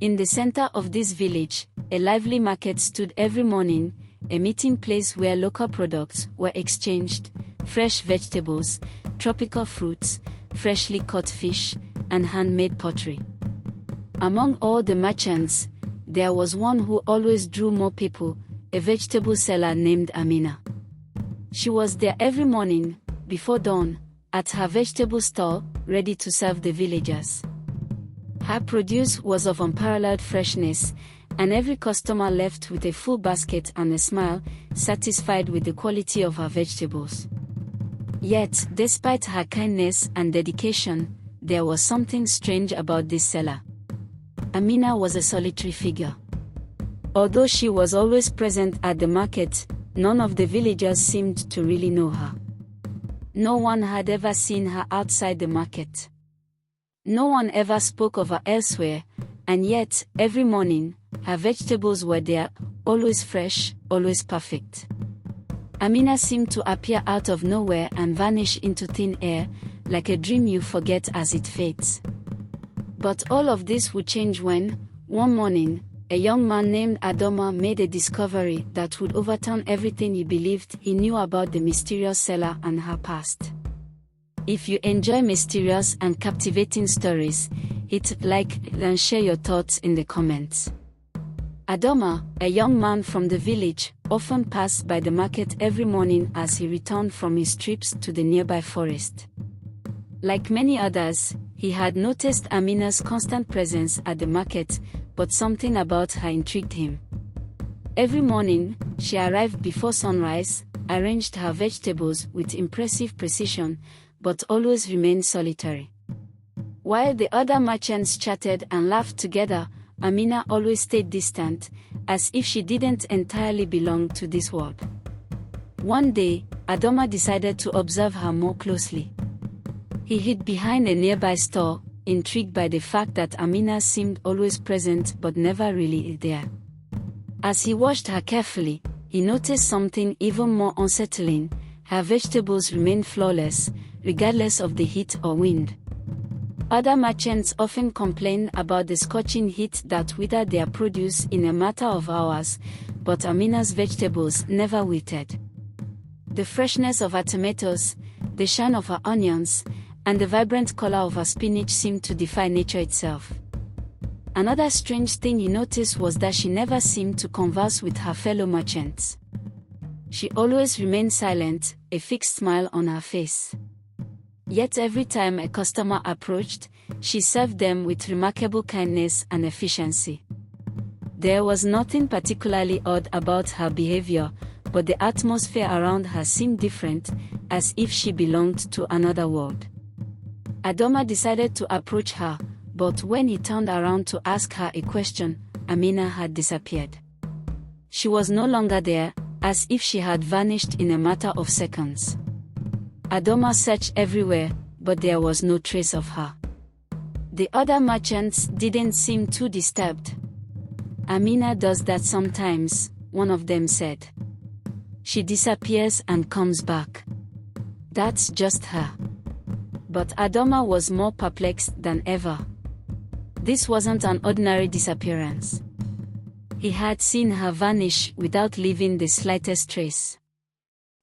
In the center of this village, a lively market stood every morning, a meeting place where local products were exchanged, fresh vegetables, tropical fruits, freshly caught fish, and handmade pottery. Among all the merchants, there was one who always drew more people, a vegetable seller named Amina. She was there every morning, before dawn, at her vegetable stall, ready to serve the villagers. Her produce was of unparalleled freshness, and every customer left with a full basket and a smile, satisfied with the quality of her vegetables. Yet, despite her kindness and dedication, there was something strange about this seller. Amina was a solitary figure. Although she was always present at the market, none of the villagers seemed to really know her. No one had ever seen her outside the market. No one ever spoke of her elsewhere, and yet, every morning, her vegetables were there, always fresh, always perfect. Amina seemed to appear out of nowhere and vanish into thin air, like a dream you forget as it fades. But all of this would change when, one morning, a young man named Adama made a discovery that would overturn everything he believed he knew about the mysterious seller and her past. If you enjoy mysterious and captivating stories, hit like and share your thoughts in the comments. Adama, a young man from the village, often passed by the market every morning as he returned from his trips to the nearby forest. Like many others, he had noticed Amina's constant presence at the market, but something about her intrigued him. Every morning, she arrived before sunrise, arranged her vegetables with impressive precision, but always remained solitary. While the other merchants chatted and laughed together, Amina always stayed distant, as if she didn't entirely belong to this world. One day, Adama decided to observe her more closely. He hid behind a nearby store, intrigued by the fact that Amina seemed always present but never really there. As he watched her carefully, he noticed something even more unsettling: her vegetables remained flawless, regardless of the heat or wind. Other merchants often complained about the scorching heat that withered their produce in a matter of hours, but Amina's vegetables never withered. The freshness of her tomatoes, the shine of her onions, and the vibrant color of her spinach seemed to defy nature itself. Another strange thing he noticed was that she never seemed to converse with her fellow merchants. She always remained silent, a fixed smile on her face. Yet every time a customer approached, she served them with remarkable kindness and efficiency. There was nothing particularly odd about her behavior, but the atmosphere around her seemed different, as if she belonged to another world. Adama decided to approach her, but when he turned around to ask her a question, Amina had disappeared. She was no longer there, as if she had vanished in a matter of seconds. Adama searched everywhere, but there was no trace of her. The other merchants didn't seem too disturbed. "Amina does that sometimes," one of them said. "She disappears and comes back. That's just her." But Adama was more perplexed than ever. This wasn't an ordinary disappearance. He had seen her vanish without leaving the slightest trace.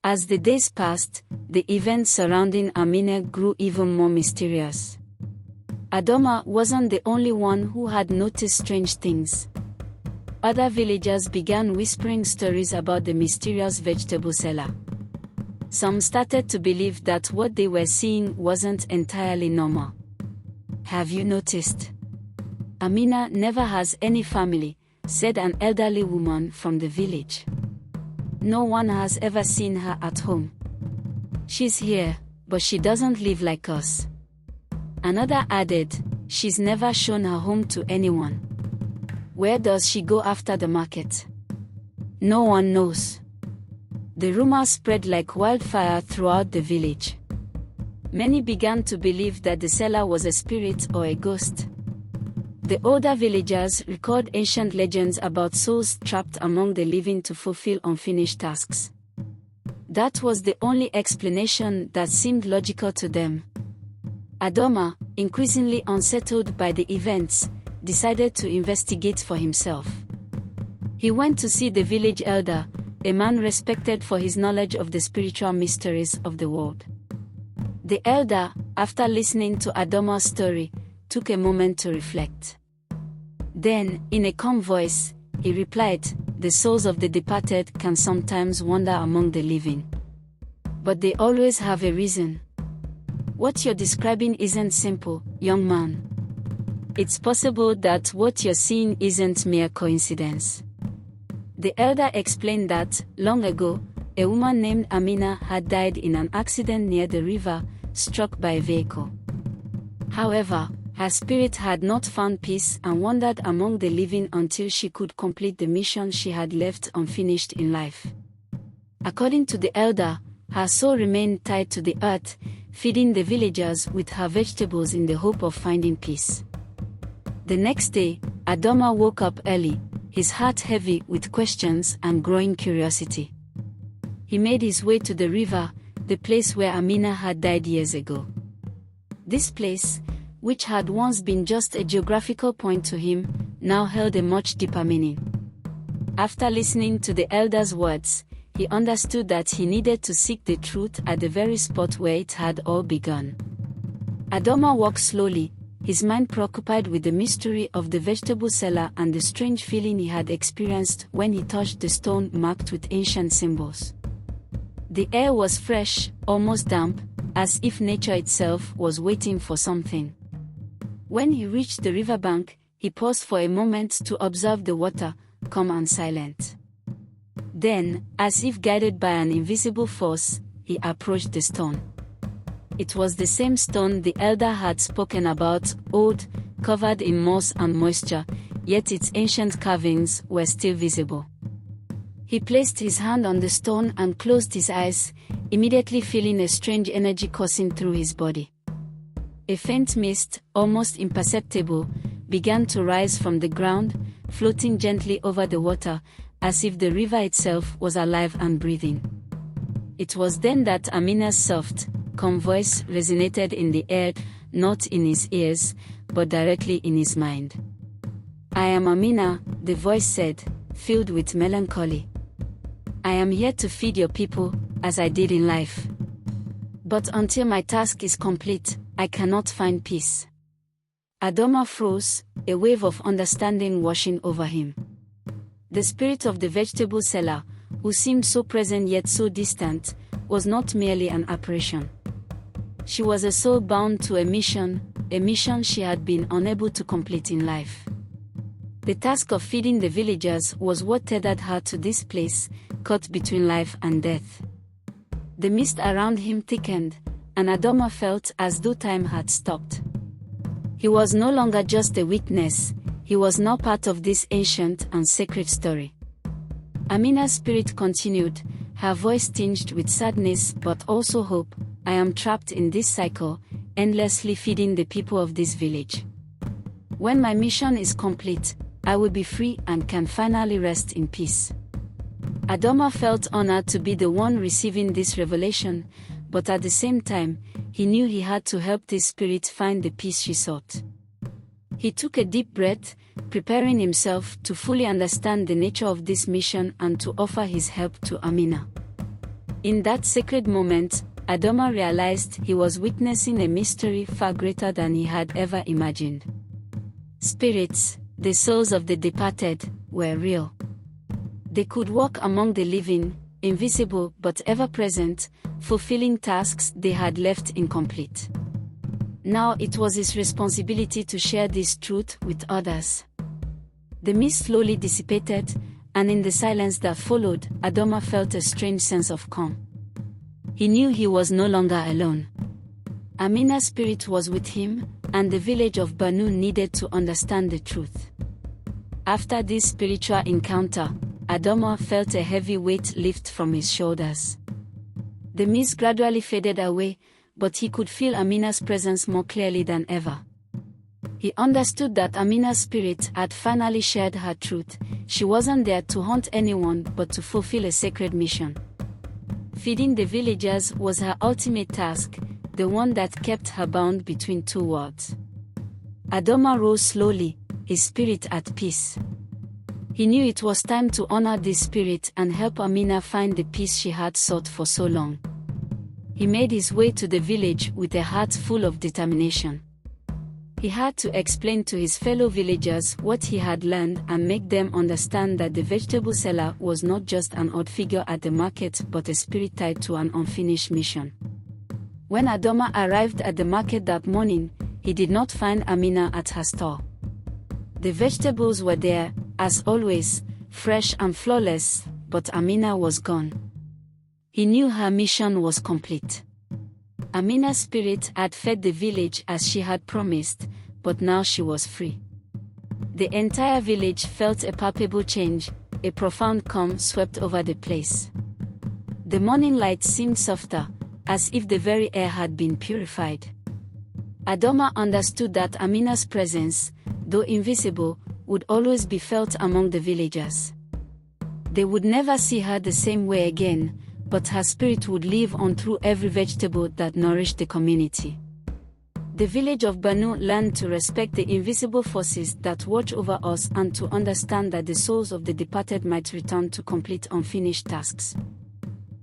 As the days passed, the events surrounding Amina grew even more mysterious. Adama wasn't the only one who had noticed strange things. Other villagers began whispering stories about the mysterious vegetable seller. Some started to believe that what they were seeing wasn't entirely normal. "Have you noticed? Amina never has any family," said an elderly woman from the village. "No one has ever seen her at home. She's here, but she doesn't live like us." Another added, "She's never shown her home to anyone. Where does she go after the market? No one knows." The rumor spread like wildfire throughout the village. Many began to believe that the seller was a spirit or a ghost. The older villagers recalled ancient legends about souls trapped among the living to fulfill unfinished tasks. That was the only explanation that seemed logical to them. Adama, increasingly unsettled by the events, decided to investigate for himself. He went to see the village elder, a man respected for his knowledge of the spiritual mysteries of the world. The elder, after listening to Adama's story, took a moment to reflect. Then, in a calm voice, he replied, "The souls of the departed can sometimes wander among the living. But they always have a reason. What you're describing isn't simple, young man. It's possible that what you're seeing isn't mere coincidence." The elder explained that, long ago, a woman named Amina had died in an accident near the river, struck by a vehicle. However, her spirit had not found peace and wandered among the living until she could complete the mission she had left unfinished in life. According to the elder, her soul remained tied to the earth, feeding the villagers with her vegetables in the hope of finding peace. The next day, Adama woke up early, his heart heavy with questions and growing curiosity. He made his way to the river, the place where Amina had died years ago. This place, which had once been just a geographical point to him, now held a much deeper meaning. After listening to the elder's words, he understood that he needed to seek the truth at the very spot where it had all begun. Adama walked slowly, his mind preoccupied with the mystery of the vegetable seller and the strange feeling he had experienced when he touched the stone marked with ancient symbols. The air was fresh, almost damp, as if nature itself was waiting for something. When he reached the riverbank, he paused for a moment to observe the water, calm and silent. Then, as if guided by an invisible force, he approached the stone. It was the same stone the elder had spoken about, old, covered in moss and moisture, yet its ancient carvings were still visible. He placed his hand on the stone and closed his eyes, immediately feeling a strange energy coursing through his body. A faint mist, almost imperceptible, began to rise from the ground, floating gently over the water, as if the river itself was alive and breathing. It was then that Amina's soft, calm voice resonated in the air, not in his ears, but directly in his mind. "I am Amina," the voice said, filled with melancholy. "I am here to feed your people, as I did in life. But until my task is complete, I cannot find peace." Adama froze, a wave of understanding washing over him. The spirit of the vegetable seller, who seemed so present yet so distant, was not merely an apparition. She was a soul bound to a mission she had been unable to complete in life. The task of feeding the villagers was what tethered her to this place, caught between life and death. The mist around him thickened, and Adama felt as though time had stopped. He was no longer just a witness, he was now part of this ancient and sacred story. Amina's spirit continued, her voice tinged with sadness but also hope. "I am trapped in this cycle, endlessly feeding the people of this village. When my mission is complete, I will be free and can finally rest in peace." Adama felt honored to be the one receiving this revelation, but at the same time, he knew he had to help this spirit find the peace she sought. He took a deep breath, preparing himself to fully understand the nature of this mission and to offer his help to Amina. In that sacred moment, Adama realized he was witnessing a mystery far greater than he had ever imagined. Spirits, the souls of the departed, were real. They could walk among the living, invisible but ever-present, fulfilling tasks they had left incomplete. Now it was his responsibility to share this truth with others. The mist slowly dissipated, and in the silence that followed, Adama felt a strange sense of calm. He knew he was no longer alone. Amina's spirit was with him, and the village of Banu needed to understand the truth. After this spiritual encounter, Adama felt a heavy weight lift from his shoulders. The mist gradually faded away, but he could feel Amina's presence more clearly than ever. He understood that Amina's spirit had finally shared her truth. She wasn't there to haunt anyone but to fulfill a sacred mission. Feeding the villagers was her ultimate task, the one that kept her bound between two worlds. Adama rose slowly, his spirit at peace. He knew it was time to honor this spirit and help Amina find the peace she had sought for so long. He made his way to the village with a heart full of determination. He had to explain to his fellow villagers what he had learned and make them understand that the vegetable seller was not just an odd figure at the market but a spirit tied to an unfinished mission. When Adama arrived at the market that morning, he did not find Amina at her store. The vegetables were there, as always, fresh and flawless, but Amina was gone. He knew her mission was complete. Amina's spirit had fed the village as she had promised, but now she was free. The entire village felt a palpable change, a profound calm swept over the place. The morning light seemed softer, as if the very air had been purified. Adama understood that Amina's presence, though invisible, would always be felt among the villagers. They would never see her the same way again, but her spirit would live on through every vegetable that nourished the community. The village of Banu learned to respect the invisible forces that watch over us and to understand that the souls of the departed might return to complete unfinished tasks.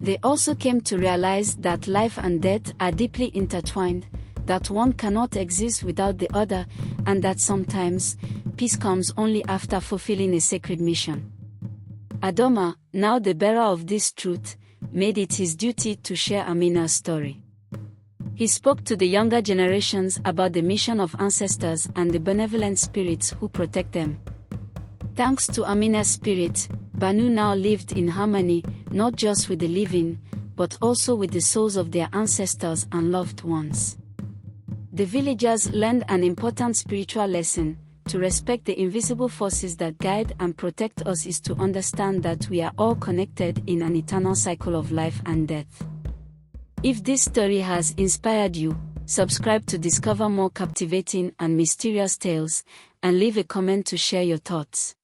They also came to realize that life and death are deeply intertwined, that one cannot exist without the other, and that sometimes, peace comes only after fulfilling a sacred mission. Adama, now the bearer of this truth, made it his duty to share Amina's story. He spoke to the younger generations about the mission of ancestors and the benevolent spirits who protect them. Thanks to Amina's spirit, Banu now lived in harmony, not just with the living, but also with the souls of their ancestors and loved ones. The villagers learned an important spiritual lesson. To respect the invisible forces that guide and protect us is to understand that we are all connected in an eternal cycle of life and death. If this story has inspired you, subscribe to discover more captivating and mysterious tales, and leave a comment to share your thoughts.